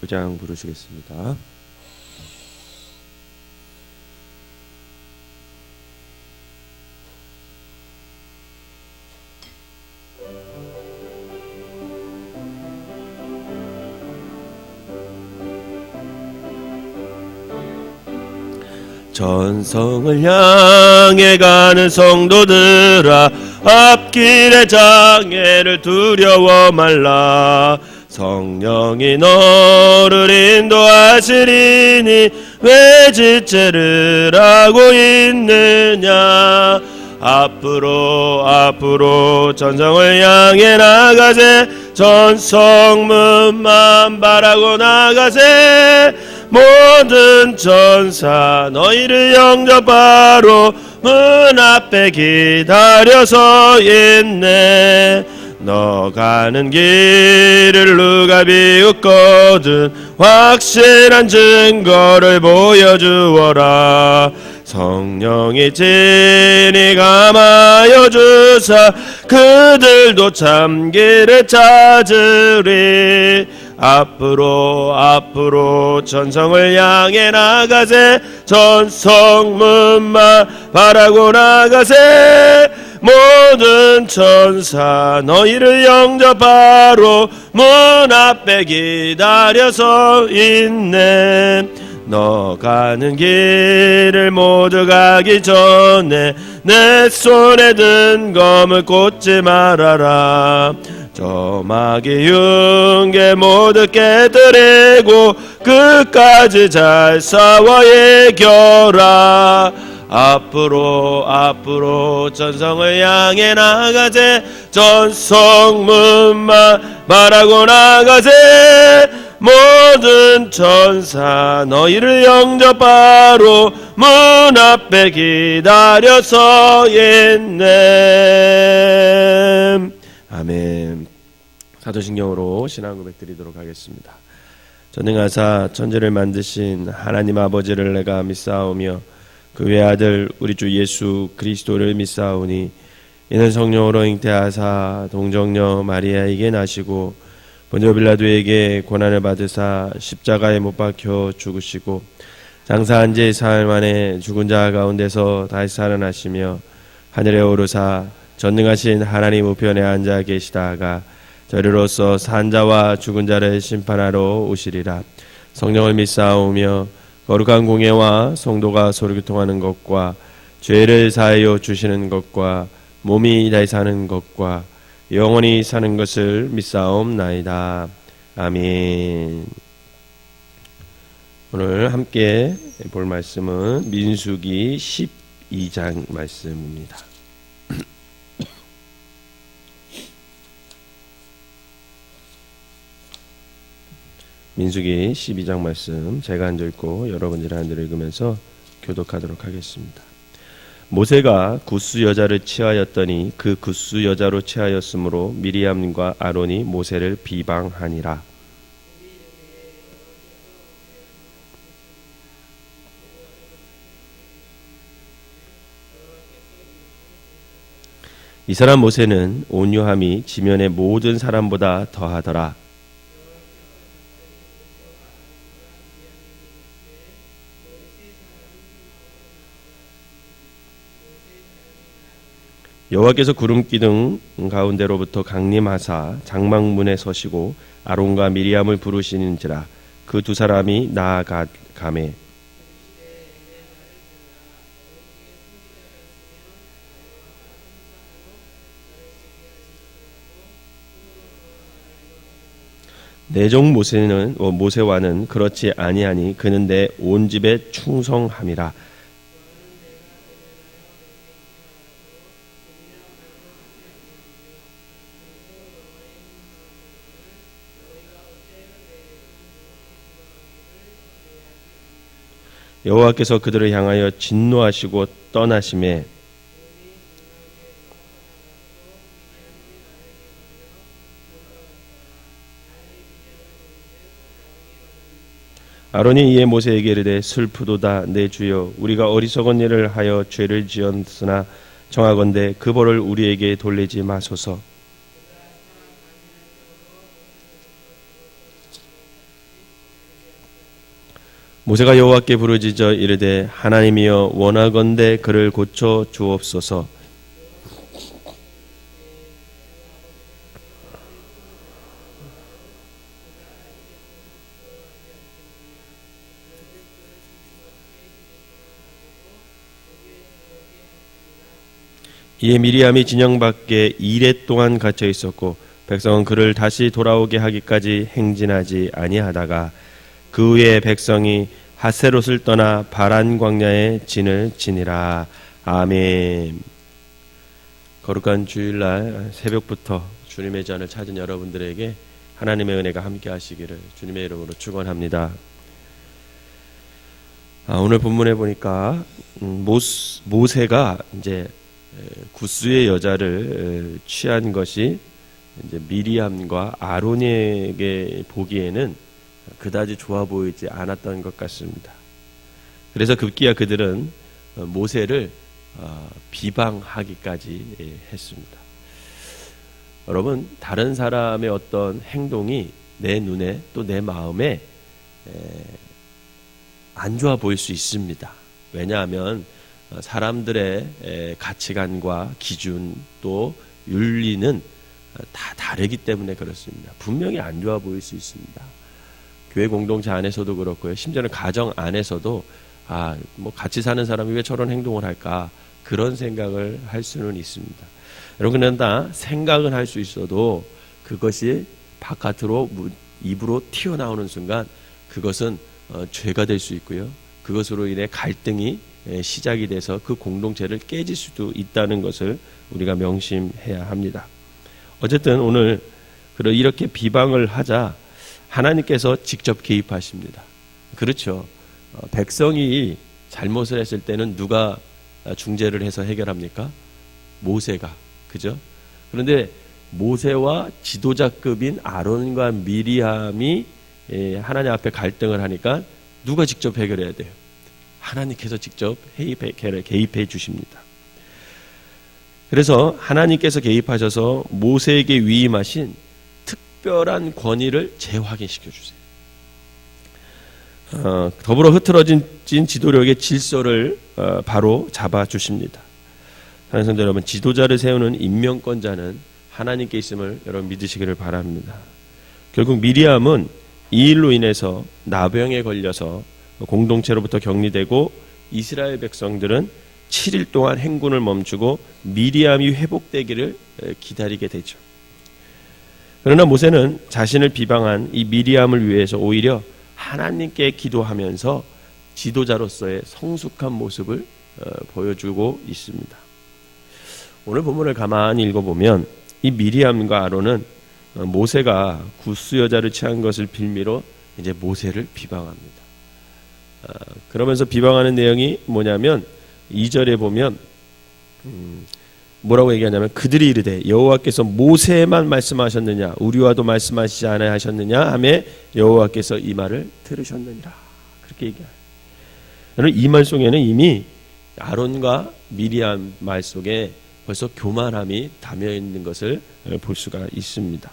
장 부르시겠습니다. 전성을 향해 가는 성도들아, 앞길의 장애를 두려워 말라. 성령이 너를 인도하시리니 왜 지체를 하고 있느냐. 앞으로 전성을 향해 나가세. 전성문만 바라고 나가세. 모든 천사 너희를 영접하러 문 앞에 기다려서 있네. 너 가는 길을 누가 비웃거든 확실한 증거를 보여주어라. 성령이 진히 감하여 주사 그들도 참 길을 찾으리. 앞으로 전성을 향해 나가세. 전성문만 바라고 나가세. 모든 천사 너희를 영접하러 문 앞에 기다려서 있네. 너 가는 길을 모두 가기 전에 내 손에 든 검을 꽂지 말아라. 저 마귀 흉계 모두 깨뜨리고 끝까지 잘 싸워 이겨라. 앞으로 전성을 향해 나가세. 전성문만 바라고 나가세. 모든 천사 너희를 영접하러 문 앞에 기다려서 있네. 아멘. 사도신경으로 신앙 고백 드리도록 하겠습니다. 전능하사 천지를 만드신 하나님 아버지를 내가 믿사오며 그 외아들 우리 주 예수 그리스도를 믿사오니 이는 성령으로 잉태하사 동정녀 마리아에게 나시고 본디오 빌라도에게 고난을 받으사 십자가에 못 박혀 죽으시고 장사한 지 사흘 만에 죽은 자 가운데서 다시 살아나시며 하늘에 오르사 전능하신 하나님 우편에 앉아 계시다가 저리로서 산 자와 죽은 자를 심판하러 오시리라. 성령을 믿사오며 거룩한 공예와 성도가 서로 교통하는 것과 죄를 사하여 주시는 것과 몸이 다시 사는 것과 영원히 사는 것을 믿사옵나이다. 아멘. 오늘 함께 볼 말씀은 민수기 12장 말씀입니다. 민수기 12장 말씀 제가 앉아 읽고 여러분들이 앉아 읽으면서 교독하도록 하겠습니다. 모세가 굿수 여자를 취하였더니 그 굿수 여자로 취하였으므로 미리암과 아론이 모세를 비방하니라. 이 사람 모세는 온유함이 지면의 모든 사람보다 더하더라. 여호와께서 구름 기둥 가운데로부터 강림하사 장막문에 서시고 아론과 미리암을 부르시는지라. 그 두 사람이 나아가매 내 종 모세와는 그렇지 아니하니 그는 내 온 집에 충성함이라. 여호와께서 그들을 향하여 진노하시고 떠나심에 아론이 이에 모세에게 이르되 슬프도다 내 주여 우리가 어리석은 일을 하여 죄를 지었으나 청하건대 그 벌을 우리에게 돌리지 마소서. 모세가 여호와께 부르짖어 이르되 하나님이여 원하건대 그를 고쳐 주옵소서. 이에 미리암이 진영 밖에 2례 동안 갇혀 있었고 백성은 그를 다시 돌아오게 하기까지 행진하지 아니하다가 그 후에 백성이 하세롯을 떠나 바란 광야에 진을 지니라. 아멘. 거룩한 주일날 새벽부터 주님의 전을 찾은 여러분들에게 하나님의 은혜가 함께 하시기를 주님의 이름으로 축원합니다. 오늘 본문에 보니까 모세가 이제 구스의 여자를 취한 것이 이제 미리암과 아론에게 보기에는 그다지 좋아 보이지 않았던 것 같습니다. 그래서 급기야 그들은 모세를 비방하기까지 했습니다. 여러분, 다른 사람의 어떤 행동이 내 눈에 또 내 마음에 안 좋아 보일 수 있습니다. 왜냐하면 사람들의 가치관과 기준 또 윤리는 다 다르기 때문에 그렇습니다. 분명히 안 좋아 보일 수 있습니다. 교회 공동체 안에서도 그렇고요. 심지어는 가정 안에서도 뭐 같이 사는 사람이 왜 저런 행동을 할까? 그런 생각을 할 수는 있습니다. 여러분, 그냥 다 생각은 할 수 있어도 그것이 바깥으로 입으로 튀어나오는 순간 그것은 죄가 될 수 있고요. 그것으로 인해 갈등이 시작이 돼서 그 공동체를 깨질 수도 있다는 것을 우리가 명심해야 합니다. 어쨌든 오늘 이렇게 비방을 하자 하나님께서 직접 개입하십니다. 그렇죠. 백성이 잘못을 했을 때는 누가 중재를 해서 해결합니까? 모세가. 그죠? 그런데 모세와 지도자급인 아론과 미리암이 하나님 앞에 갈등을 하니까 누가 직접 해결해야 돼요? 하나님께서 직접 개입해 주십니다. 그래서 하나님께서 개입하셔서 모세에게 위임하신 특별한 권위를 재확인시켜 주세요. 더불어 흐트러진 지도력의 질서를 바로 잡아 주십니다. 사랑하는 성도 여러분, 지도자를 세우는 임명권자는 하나님께 있음을 여러분 믿으시기를 바랍니다. 결국 미리암은 이 일로 인해서 나병에 걸려서 공동체로부터 격리되고 이스라엘 백성들은 7일 동안 행군을 멈추고 미리암이 회복되기를 기다리게 되죠. 그러나 모세는 자신을 비방한 이 미리암을 위해서 오히려 하나님께 기도하면서 지도자로서의 성숙한 모습을 보여주고 있습니다. 오늘 본문을 가만히 읽어보면 이 미리암과 아론은 모세가 구스 여자를 취한 것을 빌미로 이제 모세를 비방합니다. 그러면서 비방하는 내용이 뭐냐면 2절에 보면 뭐라고 얘기하냐면 그들이 이르되 여호와께서 모세에만 말씀하셨느냐 우리와도 말씀하시지 아니하셨느냐 하며 여호와께서 이 말을 들으셨느니라. 그렇게 얘기해요. 여러분, 이 말 속에는 이미 아론과 미리암 말 속에 벌써 교만함이 담겨 있는 것을 볼 수가 있습니다.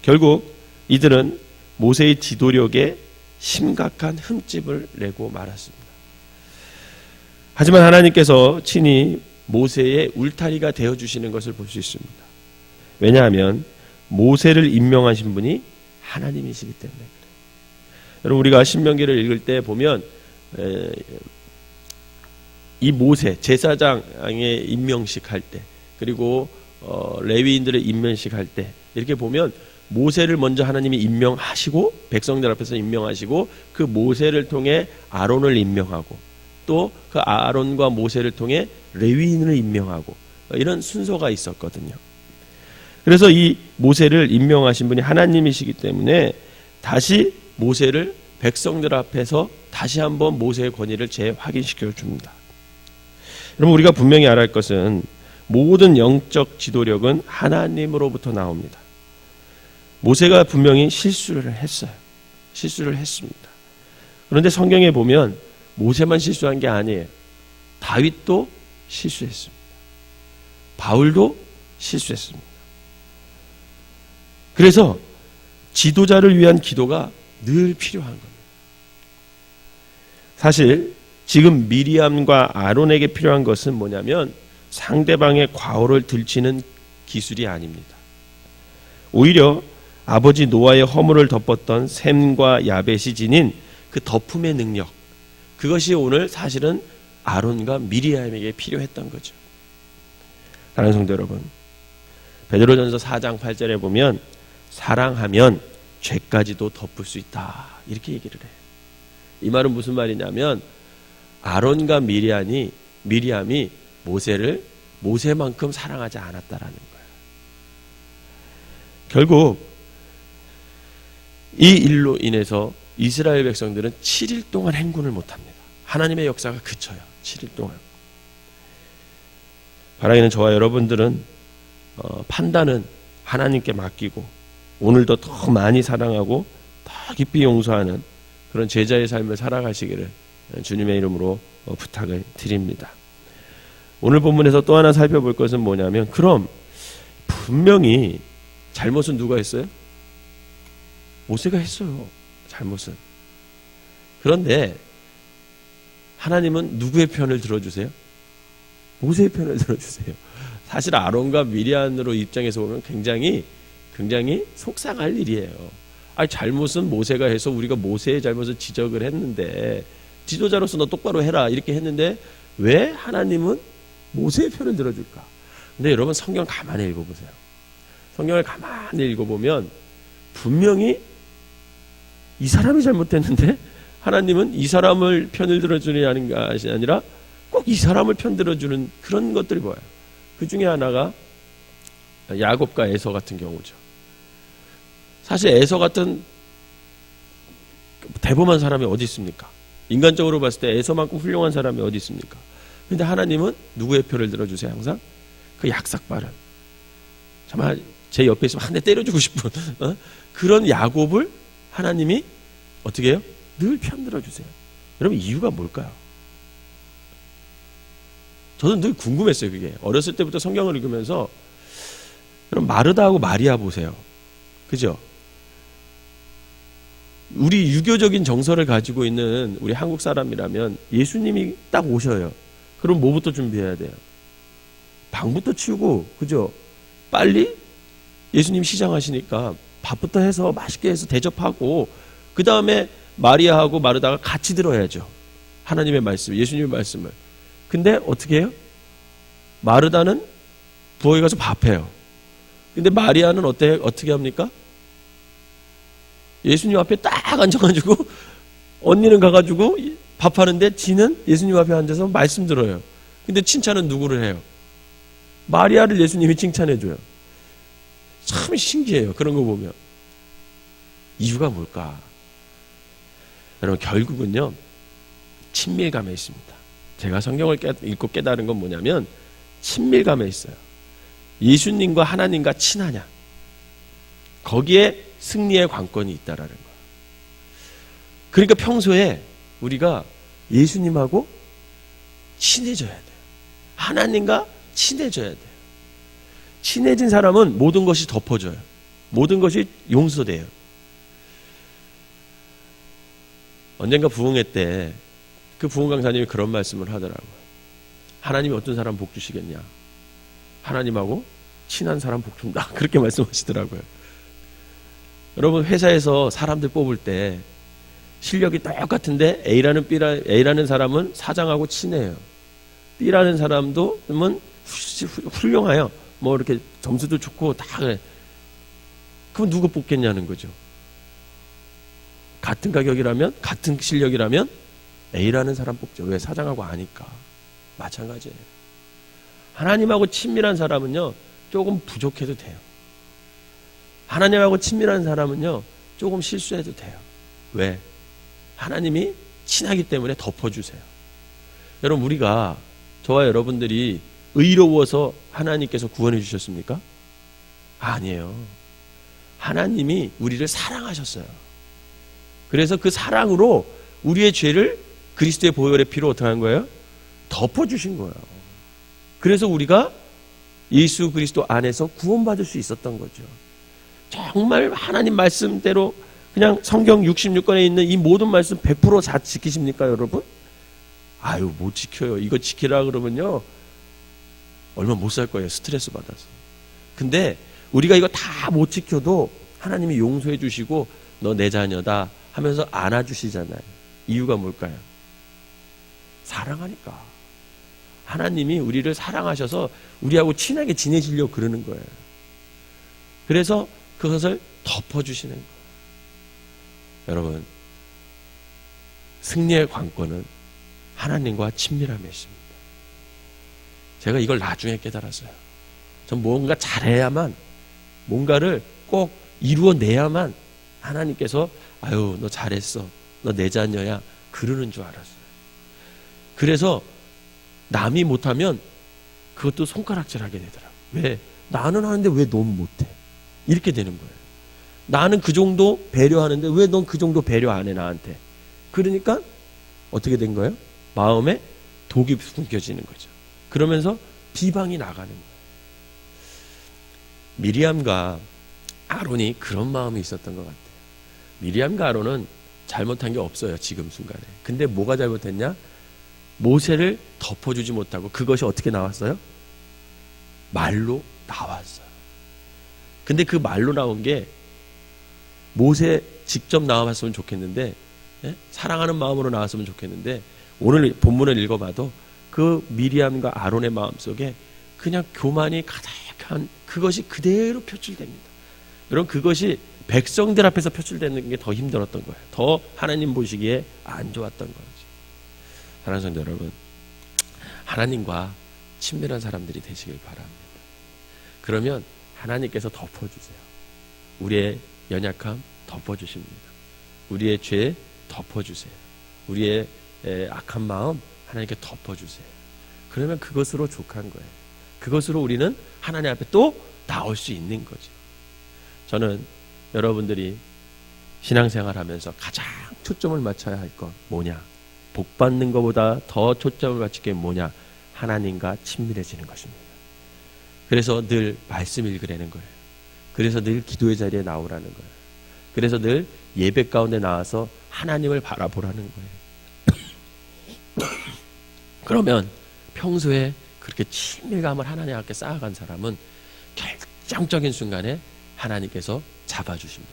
결국 이들은 모세의 지도력에 심각한 흠집을 내고 말았습니다. 하지만 하나님께서 친히 모세의 울타리가 되어주시는 것을 볼 수 있습니다. 왜냐하면 모세를 임명하신 분이 하나님이시기 때문에 그래요. 여러분, 우리가 신명기를 읽을 때 보면 이 모세 제사장의 임명식 할 때 그리고 레위인들의 임명식 할 때 이렇게 보면 모세를 먼저 하나님이 임명하시고 백성들 앞에서 임명하시고 그 모세를 통해 아론을 임명하고 또 그 아론과 모세를 통해 레위인을 임명하고 이런 순서가 있었거든요. 그래서 이 모세를 임명하신 분이 하나님이시기 때문에 다시 모세를 백성들 앞에서 다시 한번 모세의 권위를 재확인시켜 줍니다. 여러분, 우리가 분명히 알아야 할 것은 모든 영적 지도력은 하나님으로부터 나옵니다. 모세가 분명히 실수를 했어요. 실수를 했습니다. 그런데 성경에 보면 모세만 실수한 게 아니에요. 다윗도 실수했습니다. 바울도 실수했습니다. 그래서 지도자를 위한 기도가 늘 필요한 겁니다. 사실 지금 미리암과 아론에게 필요한 것은 뭐냐면 상대방의 과오를 들추는 기술이 아닙니다. 오히려 아버지 노아의 허물을 덮었던 셈과 야벳이 지닌 그 덮음의 능력, 그것이 오늘 사실은 아론과 미리암에게 필요했던 거죠. 사랑하는 성도 여러분, 베드로전서 4장 8절에 보면 사랑하면 죄까지도 덮을 수 있다, 이렇게 얘기를 해요. 이 말은 무슨 말이냐면 아론과 미리암이 모세를 모세만큼 사랑하지 않았다라는 거예요. 결국 이 일로 인해서 이스라엘 백성들은 7일 동안 행군을 못합니다. 하나님의 역사가 그쳐요. 7일 동안. 바라기는 저와 여러분들은 판단은 하나님께 맡기고 오늘도 더 많이 사랑하고 더 깊이 용서하는 그런 제자의 삶을 살아가시기를 주님의 이름으로 부탁을 드립니다. 오늘 본문에서 또 하나 살펴볼 것은 뭐냐면, 그럼 분명히 잘못은 누가 했어요? 모세가 했어요. 잘못은. 그런데 하나님은 누구의 편을 들어주세요? 모세의 편을 들어주세요. 사실 아론과 미리암으로 입장에서 보면 굉장히 속상할 일이에요. 아니, 잘못은 모세가 해서 우리가 모세의 잘못을 지적을 했는데, 지도자로서 너 똑바로 해라 이렇게 했는데 왜 하나님은 모세의 편을 들어줄까? 근데 여러분, 성경 가만히 읽어보세요. 성경을 가만히 읽어보면 분명히 이 사람이 잘못했는데 하나님은 이 사람을 편을 들어주는 것이 아니라 꼭 이 사람을 편 들어주는 그런 것들이 보여요. 그 중에 하나가 야곱과 에서 같은 경우죠. 사실 에서 같은 대범한 사람이 어디 있습니까? 인간적으로 봤을 때 에서만큼 훌륭한 사람이 어디 있습니까? 그런데 하나님은 누구의 편을 들어주세요? 항상 그 약삭빠른, 정말 제 옆에 있으면 한 대 때려주고 싶은 그런 야곱을 하나님이 어떻게 해요? 늘 편들어 주세요. 여러분, 이유가 뭘까요? 저는 늘 궁금했어요. 그게 어렸을 때부터 성경을 읽으면서, 여러분, 마르다하고 마리아 보세요. 그죠? 우리 유교적인 정서를 가지고 있는 우리 한국 사람이라면 예수님이 딱 오셔요. 그럼 뭐부터 준비해야 돼요? 방부터 치우고, 그죠? 빨리 예수님 시장하시니까 밥부터 해서 맛있게 해서 대접하고, 그 다음에 마리아하고 마르다가 같이 들어야죠. 하나님의 말씀, 예수님의 말씀을. 근데 어떻게 해요? 마르다는 부엌에 가서 밥해요. 근데 마리아는 어떻게 합니까? 예수님 앞에 딱 앉아가지고 언니는 가가지고 밥하는데 지는 예수님 앞에 앉아서 말씀 들어요. 근데 칭찬은 누구를 해요? 마리아를 예수님이 칭찬해줘요. 참 신기해요. 그런 거 보면. 이유가 뭘까? 여러분, 결국은요, 친밀감에 있습니다. 제가 성경을 읽고 깨달은 건 뭐냐면 친밀감에 있어요. 예수님과 하나님과 친하냐, 거기에 승리의 관건이 있다라는 거예요. 그러니까 평소에 우리가 예수님하고 친해져야 돼요. 하나님과 친해져야 돼요. 친해진 사람은 모든 것이 덮어져요. 모든 것이 용서돼요. 언젠가 부흥회 때 그 부흥 강사님이 그런 말씀을 하더라고요. 하나님이 어떤 사람 복 주시겠냐? 하나님하고 친한 사람 복 준다. 그렇게 말씀하시더라고요. 여러분, 회사에서 사람들 뽑을 때 실력이 똑같은데 A라는 사람은 사장하고 친해요. B라는 사람도 훌륭해요. 뭐 이렇게 점수도 좋고 다 그래. 그럼 누구 뽑겠냐는 거죠. 같은 가격이라면, 같은 실력이라면 A라는 사람 뽑죠. 왜? 사장하고 아니까. 마찬가지예요. 하나님하고 친밀한 사람은요, 조금 부족해도 돼요. 하나님하고 친밀한 사람은요, 조금 실수해도 돼요. 왜? 하나님이 친하기 때문에 덮어주세요. 여러분, 우리가, 저와 여러분들이 의로워서 하나님께서 구원해 주셨습니까? 아니에요. 하나님이 우리를 사랑하셨어요. 그래서 그 사랑으로 우리의 죄를 그리스도의 보혈의 피로 어떻게 한 거예요? 덮어주신 거예요. 그래서 우리가 예수 그리스도 안에서 구원받을 수 있었던 거죠. 정말 하나님 말씀대로 그냥 성경 66권에 있는 이 모든 말씀 100% 다 지키십니까, 여러분? 아유, 못 지켜요. 이거 지키라 그러면요, 얼마 못 살 거예요. 스트레스 받아서. 근데 우리가 이거 다 못 지켜도 하나님이 용서해 주시고 너 내 자녀다 하면서 안아주시잖아요. 이유가 뭘까요? 사랑하니까. 하나님이 우리를 사랑하셔서 우리하고 친하게 지내시려고 그러는 거예요. 그래서 그것을 덮어주시는 거예요. 여러분, 승리의 관건은 하나님과 친밀함에 있습니다. 제가 이걸 나중에 깨달았어요. 전 뭔가 잘해야만, 뭔가를 꼭 이루어내야만 하나님께서 아유, 너 잘했어, 너 내 자녀야, 그러는 줄 알았어요. 그래서 남이 못하면 그것도 손가락질하게 되더라고요. 왜? 나는 하는데 왜 넌 못해? 이렇게 되는 거예요. 나는 그 정도 배려하는데 왜 넌 그 정도 배려 안 해, 나한테? 그러니까 어떻게 된 거예요? 마음에 독이 숨겨지는 거죠. 그러면서 비방이 나가는 거예요. 미리암과 아론이 그런 마음이 있었던 것 같아요. 미리암과 아론은 잘못한 게 없어요, 지금 순간에. 근데 뭐가 잘못했냐? 모세를 덮어주지 못하고 그것이 어떻게 나왔어요? 말로 나왔어요. 근데 그 말로 나온 게 모세 직접 나와봤으면 좋겠는데, 예? 사랑하는 마음으로 나왔으면 좋겠는데, 오늘 본문을 읽어봐도 그 미리암과 아론의 마음속에 그냥 교만이 가득한 그것이 그대로 표출됩니다. 여러분, 그것이 백성들 앞에서 표출되는 게 더 힘들었던 거예요. 더 하나님 보시기에 안 좋았던 거죠. 사랑하는 성도 여러분, 하나님과 친밀한 사람들이 되시길 바랍니다. 그러면 하나님께서 덮어주세요. 우리의 연약함 덮어주십니다. 우리의 죄 덮어주세요. 우리의 악한 마음 하나님께 덮어주세요. 그러면 그것으로 족한 거예요. 그것으로 우리는 하나님 앞에 또 나올 수 있는 거죠. 저는 여러분들이 신앙생활하면서 가장 초점을 맞춰야 할 건 뭐냐? 복 받는 것보다 더 초점을 맞출 게 뭐냐? 하나님과 친밀해지는 것입니다. 그래서 늘 말씀 읽으라는 거예요. 그래서 늘 기도의 자리에 나오라는 거예요. 그래서 늘 예배 가운데 나와서 하나님을 바라보라는 거예요. 그러면 평소에 그렇게 친밀감을 하나님 앞에 쌓아간 사람은 결정적인 순간에 하나님께서 잡아주십니다.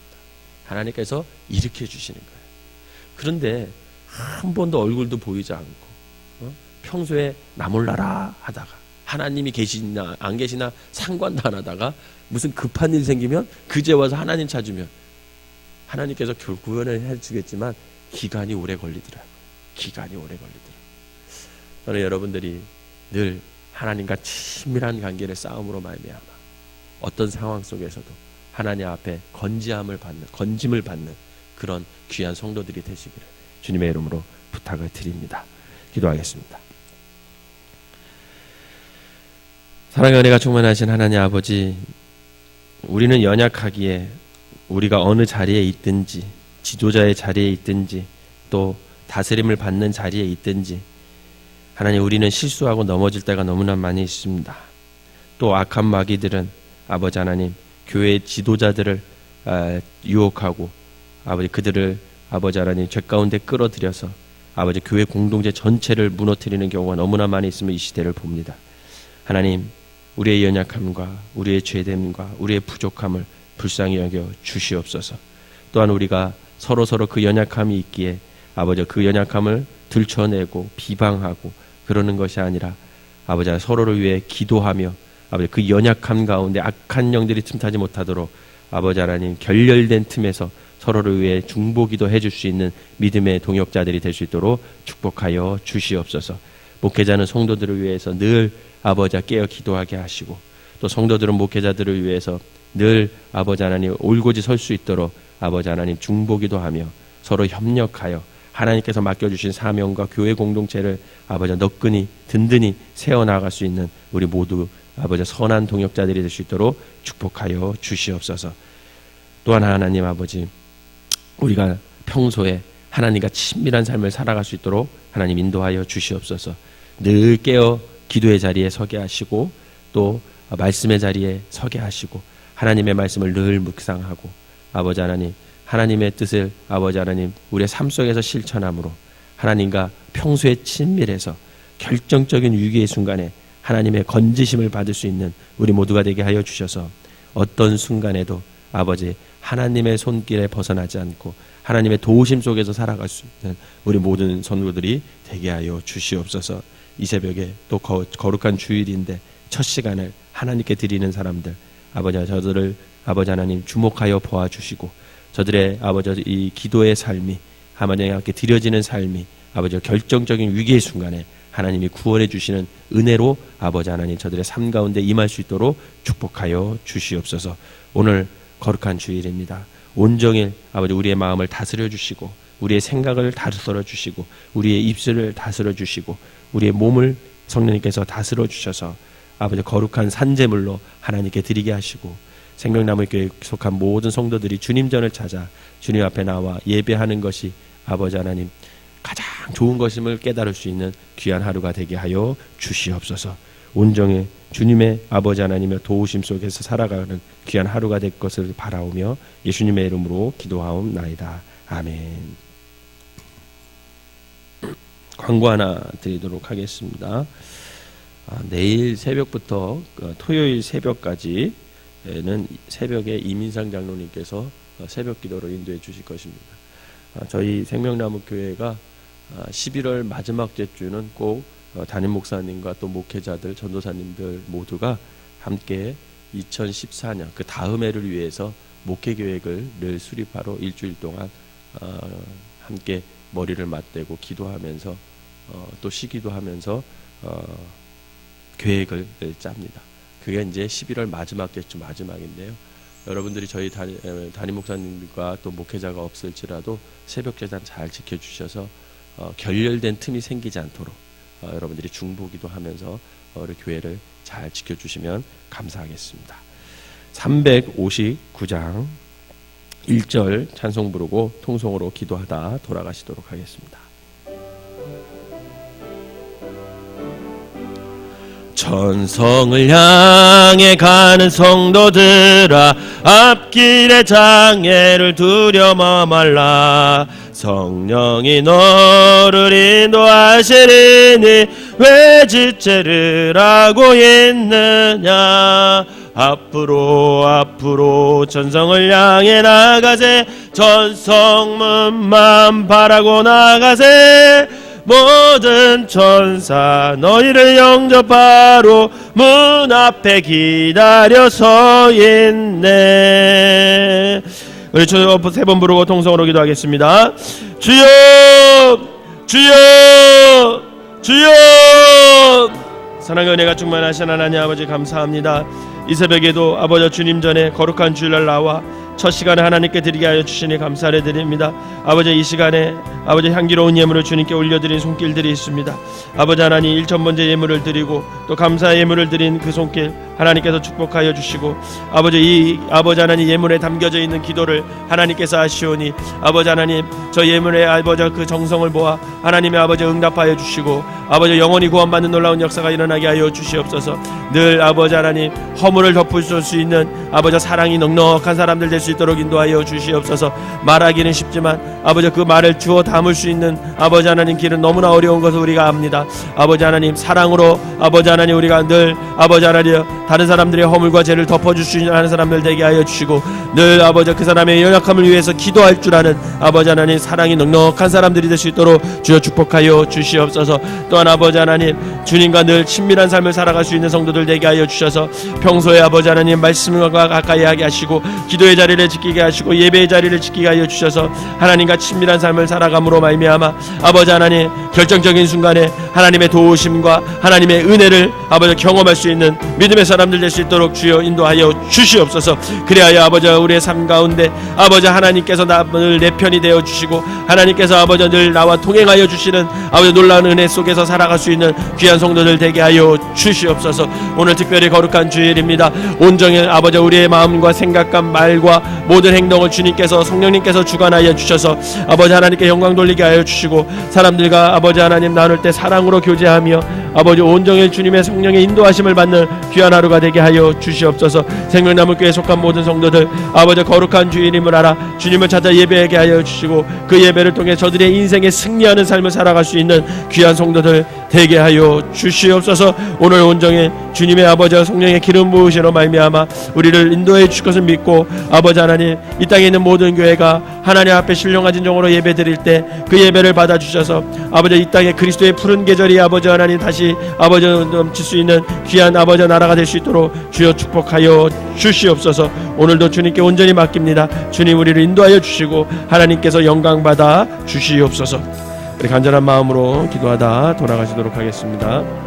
하나님께서 일으켜 주시는 거예요. 그런데 한 번도 얼굴도 보이지 않고 평소에 나 몰라라 하다가 하나님이 계시나 안 계시나 상관도 안 하다가 무슨 급한 일 생기면 그제 와서 하나님 찾으면 하나님께서 구원을 해주겠지만 기간이 오래 걸리더라고요. 기간이 오래 걸리더라고요. 저는 여러분들이 늘 하나님과 친밀한 관계를 싸움으로 말미암아 어떤 상황 속에서도 하나님 앞에 건짐을 받는 그런 귀한 성도들이 되시기를 주님의 이름으로 부탁을 드립니다. 기도하겠습니다. 사랑의 은혜가 충만하신 하나님 아버지, 우리는 연약하기에 우리가 어느 자리에 있든지, 지도자의 자리에 있든지, 또 다스림을 받는 자리에 있든지, 하나님, 우리는 실수하고 넘어질 때가 너무나 많이 있습니다. 또 악한 마귀들은 아버지 하나님, 교회의 지도자들을 유혹하고 아버지 그들을 아버지 하나님 죄 가운데 끌어들여서 아버지 교회 공동체 전체를 무너뜨리는 경우가 너무나 많이 있으면 이 시대를 봅니다. 하나님, 우리의 연약함과 우리의 죄됨과 우리의 부족함을 불쌍히 여겨 주시옵소서. 또한 우리가 서로 그 연약함이 있기에 아버지 그 연약함을 들춰내고 비방하고 그러는 것이 아니라 아버지 서로를 위해 기도하며 아버지 그 연약함 가운데 악한 영들이 틈타지 못하도록 아버지 하나님 결렬된 틈에서 서로를 위해 중보기도 해줄 수 있는 믿음의 동역자들이 될 수 있도록 축복하여 주시옵소서. 목회자는 성도들을 위해서 늘 아버지 깨어 기도하게 하시고, 또 성도들은 목회자들을 위해서 늘 아버지 하나님 올곧이 설 수 있도록 아버지 하나님 중보기도 하며 서로 협력하여 하나님께서 맡겨주신 사명과 교회 공동체를 아버지 너끈히 든든히 세워나갈 수 있는 우리 모두 아버지 선한 동역자들이 될 수 있도록 축복하여 주시옵소서. 또한 하나님 아버지, 우리가 평소에 하나님과 친밀한 삶을 살아갈 수 있도록 하나님 인도하여 주시옵소서. 늘 깨어 기도의 자리에 서게 하시고, 또 말씀의 자리에 서게 하시고, 하나님의 말씀을 늘 묵상하고, 아버지 하나님 하나님의 뜻을 아버지 하나님 우리의 삶 속에서 실천함으로 하나님과 평소에 친밀해서 결정적인 위기의 순간에 하나님의 건지심을 받을 수 있는 우리 모두가 되게 하여 주셔서 어떤 순간에도 아버지 하나님의 손길에 벗어나지 않고 하나님의 도우심 속에서 살아갈 수 있는 우리 모든 성도들이 되게 하여 주시옵소서. 이 새벽에 또 거룩한 주일인데 첫 시간을 하나님께 드리는 사람들 아버지 저들을 아버지 하나님 주목하여 보아주시고 저들의 아버지 이 기도의 삶이 하나님께 드려지는 삶이 아버지 결정적인 위기의 순간에 하나님이 구원해 주시는 은혜로 아버지 하나님 저들의 삶 가운데 임할 수 있도록 축복하여 주시옵소서. 오늘 거룩한 주일입니다. 온종일 아버지 우리의 마음을 다스려 주시고 우리의 생각을 다스려 주시고 우리의 입술을 다스려 주시고 우리의 몸을 성령님께서 다스려 주셔서 아버지 거룩한 산제물로 하나님께 드리게 하시고 생명나무교회에 속한 모든 성도들이 주님 전을 찾아 주님 앞에 나와 예배하는 것이 아버지 하나님 가장 좋은 것임을 깨달을 수 있는 귀한 하루가 되게 하여 주시옵소서. 온종일 주님의 아버지 하나님의 도우심 속에서 살아가는 귀한 하루가 될 것을 바라오며 예수님의 이름으로 기도하옵나이다. 아멘. 광고 하나 드리도록 하겠습니다. 내일 새벽부터 토요일 새벽까지는 새벽에 이민상 장로님께서 새벽 기도로 인도해 주실 것입니다. 저희 생명나무 교회가 11월 마지막 주는 꼭 담임 목사님과 또 목회자들, 전도사님들 모두가 함께 2014년 그 다음 해를 위해서 목회 계획을 늘 수립하러 일주일 동안 함께 머리를 맞대고 기도하면서 또 시기도 하면서 계획을 짭니다. 그게 이제 11월 마지막 주쯤 마지막인데요. 여러분들이 저희 담임 목사님과 또 목회자가 없을지라도 새벽 제단 잘 지켜주셔서 결렬된 틈이 생기지 않도록 여러분들이 중보기도 하면서 우리 교회를 잘 지켜주시면 감사하겠습니다. 359장 1절 찬송 부르고 통성으로 기도하다 돌아가시도록 하겠습니다. 천성을 향해 가는 성도들아 앞길의 장애를 두려워 말라. 성령이 너를 인도하시리니 왜 지체를 하고 있느냐. 앞으로 천성을 향해 나가세. 천성문만 바라고 나가세. 모든 천사 너희를 영접하러 문 앞에 기다려 서 있네. 우리 주여 세 번 부르고 통성으로 기도하겠습니다. 주여 주여 주여. 사랑의 은혜가 충만하신 하나님 아버지 감사합니다. 이 새벽에도 아버지 주님 전에 거룩한 주일날 나와 첫 시간에 하나님께 드리게 하여 주시니 감사를 드립니다. 아버지 이 시간에 아버지 향기로운 예물을 주님께 올려드린 손길들이 있습니다. 아버지 하나님 1,000번째 예물을 드리고 또 감사의 예물을 드린 그 손길 하나님께서 축복하여 주시고 아버지 이 아버지 하나님 예물에 담겨져 있는 기도를 하나님께서 아시오니 아버지 하나님 저 예물의 아버지 그 정성을 보아 하나님의 아버지 응답하여 주시고 아버지 영원히 구원받는 놀라운 역사가 일어나게 하여 주시옵소서. 늘 아버지 하나님 허물을 덮을 수 있는 아버지 사랑이 넉넉한 사람들 될 수 있도록 인도하여 주시옵소서. 말하기는 쉽지만 아버지 그 말을 주어 담을 수 있는 아버지 하나님 길은 너무나 어려운 것을 우리가 압니다. 아버지 하나님 사랑으로 아버지 하나님 우리가 늘 아버지 하나님 다른 사람들의 허물과 죄를 덮어줄 수 있는 사람들 되게 하여 주시고 늘 아버지 그 사람의 연약함을 위해서 기도할 줄 아는 아버지 하나님 사랑이 넉넉한 사람들이 될 수 있도록 주여 축복하여 주시옵소서. 또한 아버지 하나님 주님과 늘 친밀한 삶을 살아갈 수 있는 성도들 되게 하여 주셔서 평소에 아버지 하나님 말씀과 가까이 하게 하시고 기도의 자리를 지키게 하시고 예배의 자리를 지키게 하여 주셔서 하나님과 친밀한 삶을 살아감으로 말미암아 아버지 하나님 결정적인 순간에 하나님의 도우심과 하나님의 은혜를 아버지 경험할 수 있는 믿음의 사람들 될 수 있도록 주여 인도하여 주시옵소서. 그래야 아버지 우리의 삶 가운데 아버지 하나님께서 늘 내 편이 되어 주시고 하나님께서 아버지 늘 나와 동행하여 주시는 아버지 놀라운 은혜 속에서 살아갈 수 있는 귀한 성도들 되게 하여 주시옵소서. 오늘 특별히 거룩한 주일입니다. 온종일 아버지 우리의 마음과 생각과 말과 모든 행동을 주님께서 성령님께서 주관하여 주셔서 아버지 하나님께 영광 돌리게 하여 주시고 사람들과 아버지 하나님 나눌 때 사랑으로 교제하며 아버지 온종일 주님의 성령의 인도하심을 받는 귀한 하루가 되게 하여 주시옵소서. 생명나무교회에 속한 모든 성도들 아버지 거룩한 주인임을 알아 주님을 찾아 예배하게 하여 주시고 그 예배를 통해 저들의 인생에 승리하는 삶을 살아갈 수 있는 귀한 성도들 되게 하여 주시옵소서. 오늘 온종일 주님의 아버지와 성령의 기름 부으시로 말미암아 우리를 인도해 주실 것을 믿고 아버지 하나님 이 땅에 있는 모든 교회가 하나님 앞에 신령한 진정으로 예배 드릴 때 그 예배를 받아 주셔서 아버지 이 땅에 그리스도의 푸른 계절이 아버지 하나님 다시 아버지 넘칠 수 있는 귀한 아버지 나라가 될 수 있도록 주여 축복하여 주시옵소서. 오늘도 주님께 온전히 맡깁니다. 주님 우리를 인도하여 주시고 하나님께서 영광 받아 주시옵소서. 우리 간절한 마음으로 기도하다 돌아가시도록 하겠습니다.